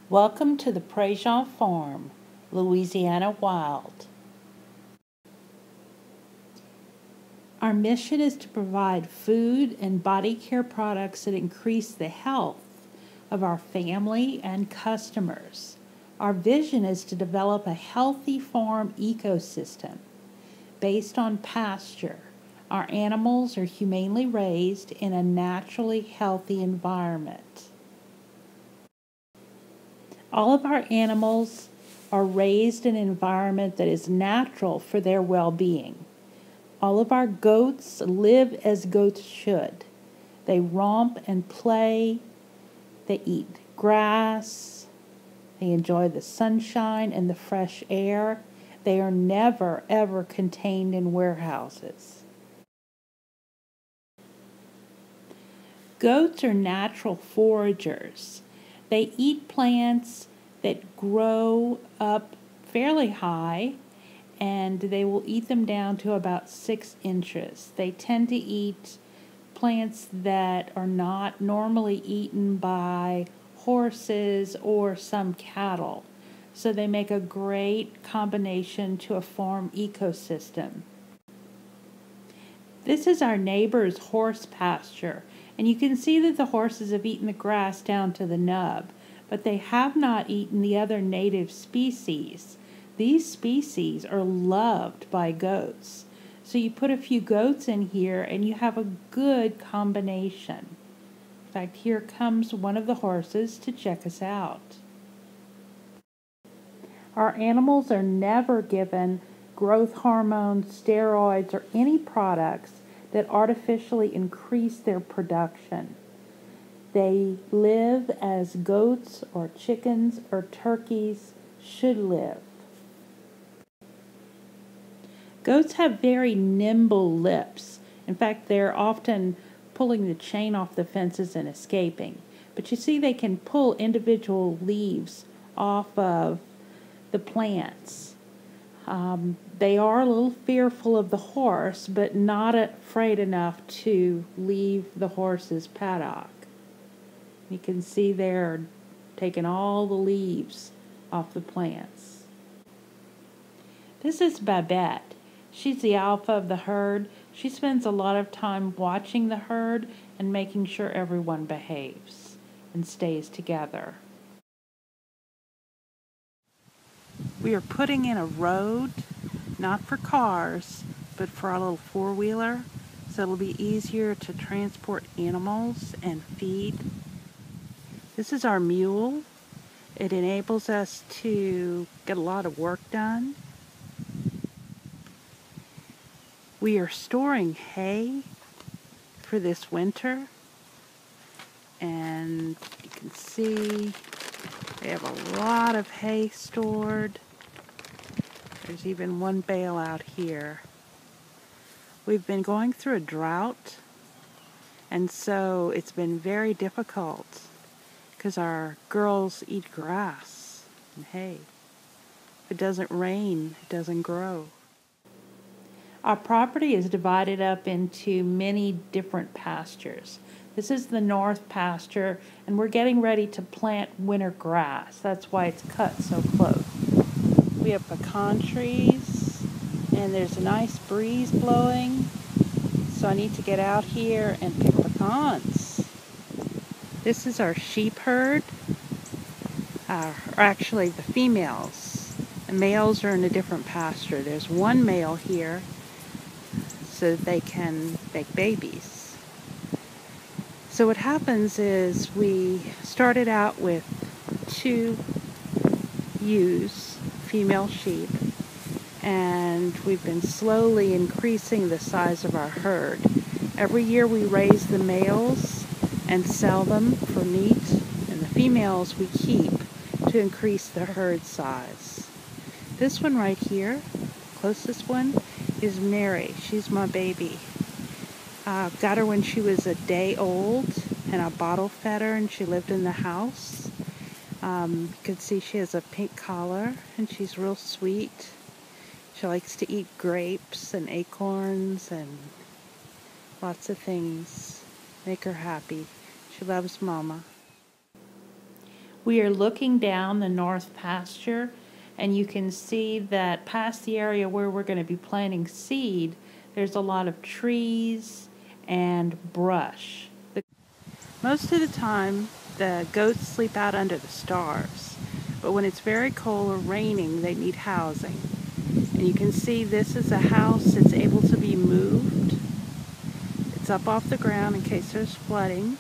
Welcome to the Prejean Farm, Louisiana Wild. Our mission is to provide food and body care products that increase the health of our family and customers. Our vision is to develop a healthy farm ecosystem based on pasture. Our animals are humanely raised in a naturally healthy environment. All of our animals are raised in an environment that is natural for their well-being. All of our goats live as goats should. They romp and play. They eat grass. They enjoy the sunshine and the fresh air. They are never, ever contained in warehouses. Goats are natural foragers. They eat plants that grow up fairly high, and they will eat them down to about 6 inches. They tend to eat plants that are not normally eaten by horses or some cattle. So they make a great combination to a farm ecosystem. This is our neighbor's horse pasture, and you can see that the horses have eaten the grass down to the nub, but they have not eaten the other native species. These species are loved by goats. So you put a few goats in here and you have a good combination. In fact, here comes one of the horses to check us out. Our animals are never given growth hormones, steroids, or any products that artificially increase their production. They live as goats or chickens or turkeys should live. Goats have very nimble lips. In fact, they're often pulling the chain off the fences and escaping. But you see, they can pull individual leaves off of the plants. They are a little fearful of the horse, but not afraid enough to leave the horse's paddock. You can see they're taking all the leaves off the plants. This is Babette. She's the alpha of the herd. She spends a lot of time watching the herd and making sure everyone behaves and stays together. We are putting in a road, not for cars, but for our little four-wheeler, so it'll be easier to transport animals and feed. This is our mule. It enables us to get a lot of work done. We are storing hay for this winter, and you can see we have a lot of hay stored. There's even one bale out here. We've been going through a drought, and so it's been very difficult because our girls eat grass and hay. If it doesn't rain, it doesn't grow. Our property is divided up into many different pastures. This is the north pasture, and we're getting ready to plant winter grass. That's why it's cut so close. We have pecan trees, and there's a nice breeze blowing, so I need to get out here and pick pecans. This is our sheep herd, or actually the females. The males are in a different pasture. There's one male here so that they can make babies. So what happens is we started out with 2 ewes, female sheep, and we've been slowly increasing the size of our herd. Every year we raise the males and sell them for meat, and the females we keep to increase the herd size. This one right here, closest one, is Mary. She's my baby. Got her when she was a day old, and I bottle fed her, and she lived in the house. You can see she has a pink collar, and she's real sweet. She likes to eat grapes and acorns and lots of things. Make her happy. She loves Mama. We are looking down the north pasture, and you can see that past the area where we're going to be planting seed, there's a lot of trees and brush. Most of the time, the goats sleep out under the stars, but when it's very cold or raining, they need housing. And you can see this is a house that's able to be moved. It's up off the ground in case there's flooding.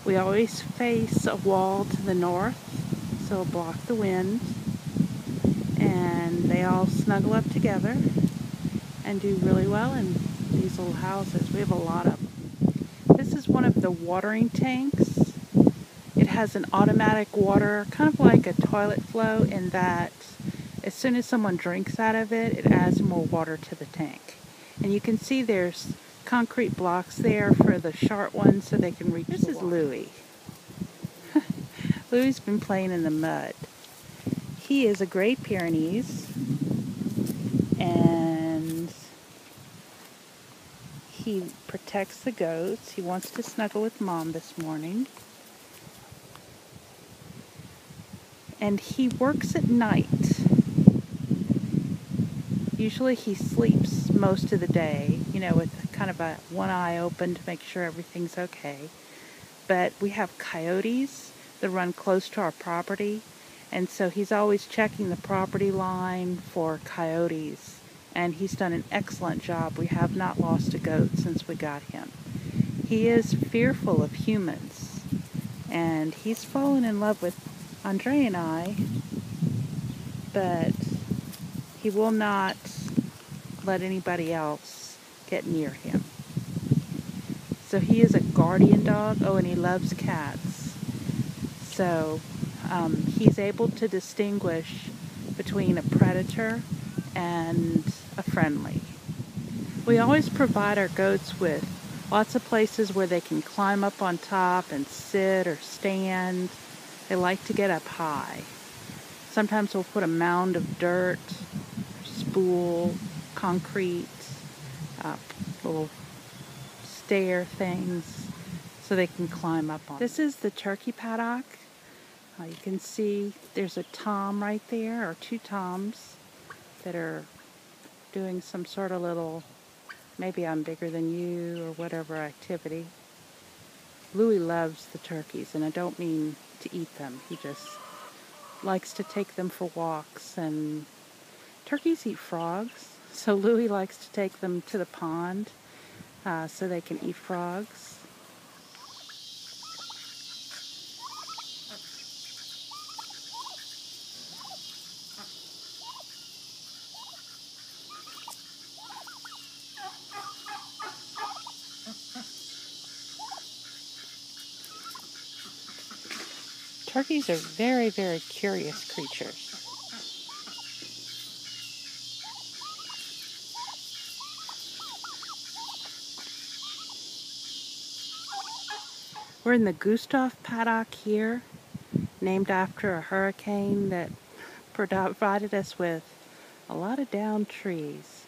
We always face a wall to the north, so it'll block the wind. And they all snuggle up together and do really well in these little houses. We have a lot of them. This is one of the watering tanks. It has an automatic water, kind of like a toilet flow, in that as soon as someone drinks out of it, it adds more water to the tank. And you can see there's concrete blocks there for the short ones so they can reach the water. This is Louie. Louie's been playing in the mud. He is a Great Pyrenees, and he protects the goats. He wants to snuggle with Mom this morning. And he works at night. Usually he sleeps most of the day, with kind of one eye open to make sure everything's okay. But we have coyotes that run close to our property, and so he's always checking the property line for coyotes, and he's done an excellent job. We have not lost a goat since we got him. He is fearful of humans, and he's fallen in love with Andre and I, but he will not let anybody else get near him. So he is a guardian dog. Oh, and he loves cats. So he's able to distinguish between a predator and a friendly. We always provide our goats with lots of places where they can climb up on top and sit or stand. They like to get up high. Sometimes we'll put a mound of dirt, spool, concrete, little stair things so they can climb up on. This is the turkey paddock. You can see there's a tom right there, or two toms that are doing some sort of little, maybe I'm bigger than you or whatever activity. Louie loves the turkeys, and I don't mean to eat them. He just likes to take them for walks, and turkeys eat frogs, so Louie likes to take them to the pond so they can eat frogs. Turkeys are very, very curious creatures. We're in the Gustav paddock here, named after a hurricane that provided us with a lot of downed trees.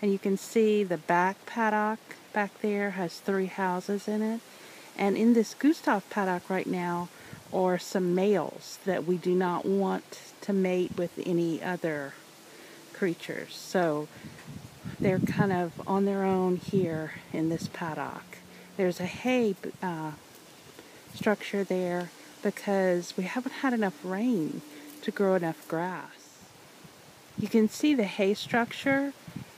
And you can see the back paddock back there has 3 houses in it. And in this Gustav paddock right now are some males that we do not want to mate with any other creatures. So they're kind of on their own here in this paddock. There's a hay structure there because we haven't had enough rain to grow enough grass. You can see the hay structure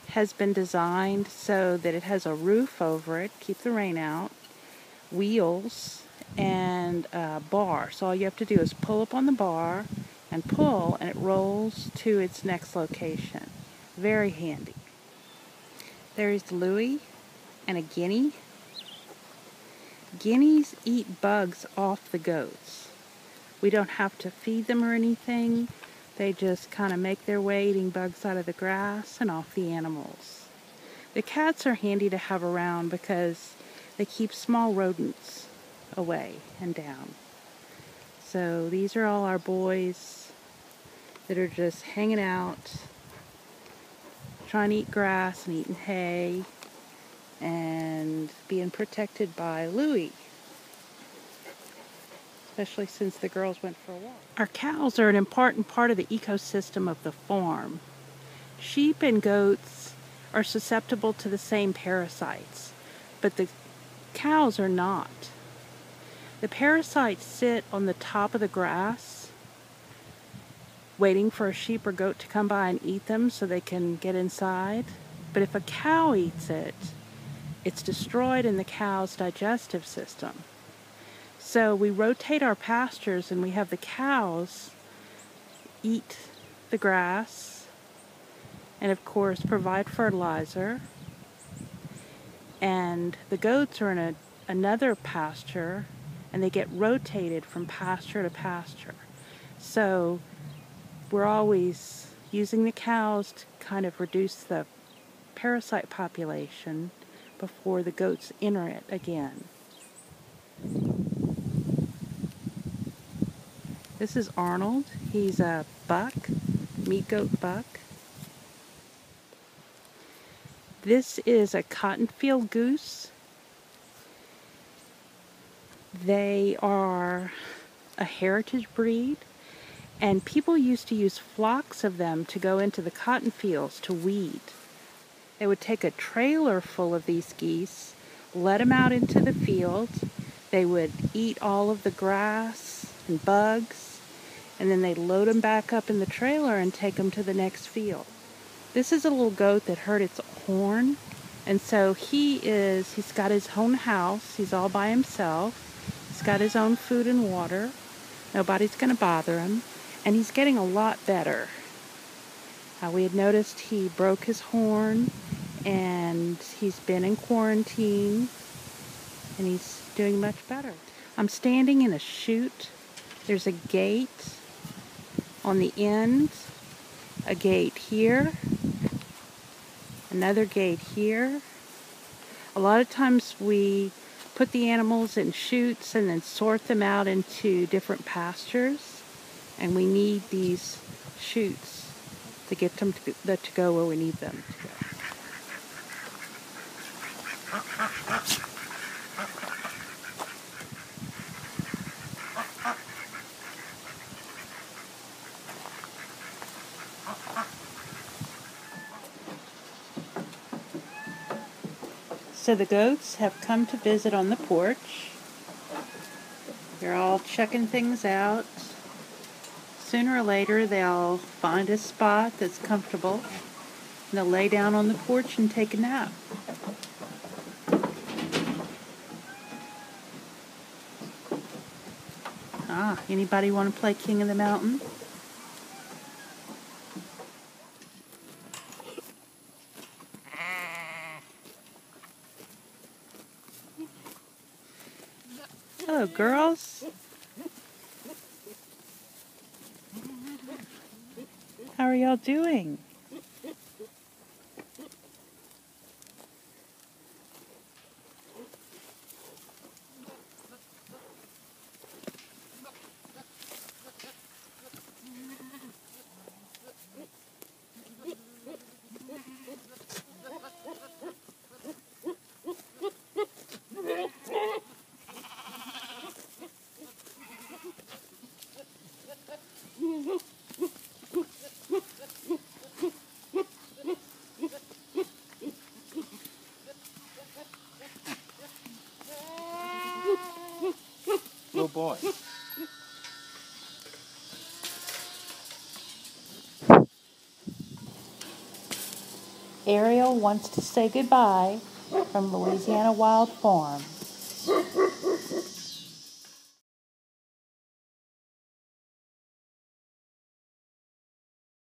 has been designed so that it has a roof over it, keep the rain out, wheels, and a bar. So all you have to do is pull up on the bar and pull, and it rolls to its next location. Very handy. There's Louie and a guinea. Guineas eat bugs off the goats. We don't have to feed them or anything. They just kind of make their way eating bugs out of the grass and off the animals. The cats are handy to have around because they keep small rodents away and down. So these are all our boys that are just hanging out, trying to eat grass and eating hay, and being protected by Louie. especially since the girls went for a walk. Our cows are an important part of the ecosystem of the farm. Sheep and goats are susceptible to the same parasites, but the cows are not. The parasites sit on the top of the grass, waiting for a sheep or goat to come by and eat them so they can get inside. But if a cow eats it, it's destroyed in the cow's digestive system. So we rotate our pastures and we have the cows eat the grass and of course provide fertilizer. And the goats are in another pasture and they get rotated from pasture to pasture. So we're always using the cows to kind of reduce the parasite population before the goats enter it again. This is Arnold. He's a buck, meat goat buck. This is a cottonfield goose. They are a heritage breed, and people used to use flocks of them to go into the cotton fields to weed. They would take a trailer full of these geese, let them out into the field. They would eat all of the grass and bugs, and then they'd load them back up in the trailer and take them to the next field. This is a little goat that hurt its horn, and so he's got his own house. He's all by himself. He's got his own food and water. Nobody's going to bother him, and he's getting a lot better. We had noticed he broke his horn, and he's been in quarantine, and he's doing much better. I'm standing in a chute. There's a gate on the end, a gate here, another gate here. A lot of times we put the animals in chutes and then sort them out into different pastures, and we need these chutes to get them to go where we need them to go. So the goats have come to visit on the porch. They're all checking things out. Sooner or later they'll find a spot that's comfortable and they'll lay down on the porch and take a nap. Anybody want to play King of the Mountain? Hello, girls. How are y'all doing? Good boy. Ariel wants to say goodbye from Louisiana Wild Farm.